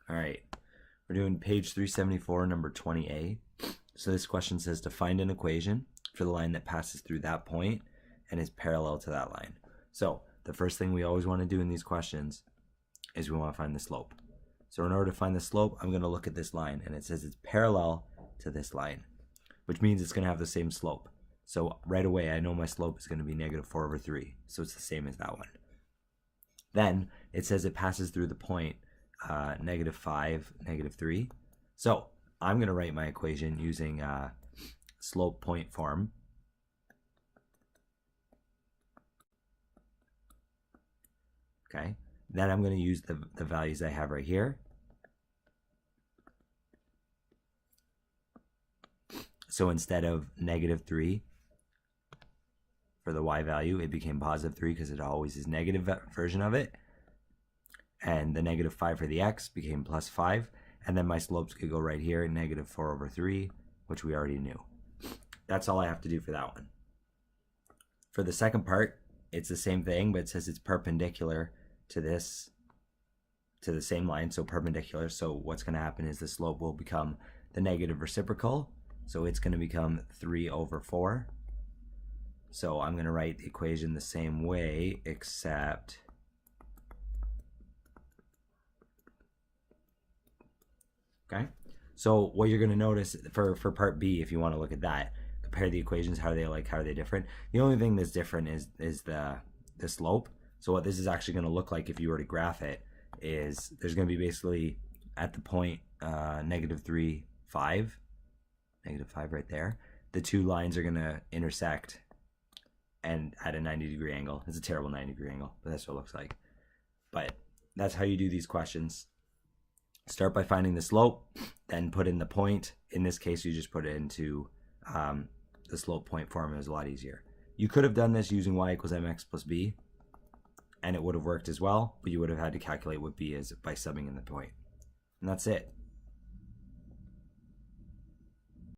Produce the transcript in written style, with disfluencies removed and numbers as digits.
All right, we're doing page 374, number 20A. So this question says to find an equation for the line that passes through that point and is parallel to that line. So the first thing we always want to do in these questions is we want to find the slope. So in order to find the slope, I'm going to look at this line, and it says it's parallel to this line, which means it's going to have the same slope. So right away, I know my slope is going to be -4/3. So it's the same as that one. Then it says it passes through the point -5, -3. So I'm going to write my equation using slope point form. Okay. Then I'm going to use the values I have right here. So instead of -3 for the y value, it became +3 because it always is negative version of it. And the -5 for the x became +5. And then my slopes could go right here, -4/3, which we already knew. That's all I have to do for that one. For the second part, it's the same thing, but it says it's perpendicular to this, to the same line, so perpendicular. So what's going to happen is the slope will become the negative reciprocal. So it's going to become 3/4. So I'm going to write the equation the same way, except okay. So what you're going to notice for part B, if you want to look at that, compare the equations, how are they different? The only thing that's different is the slope. So what this is actually going to look like if you were to graph it is there's going to be basically at the point -3, 5, -5 right there. The two lines are going to intersect and at a 90-degree angle. It's a terrible 90-degree angle, but that's what it looks like. But that's how you do these questions. Start by finding the slope, then put in the point. In this case, you just put it into the slope point form. It was a lot easier. You could have done this using y = mx + b, and it would have worked as well, but you would have had to calculate what b is by subbing in the point. And that's it.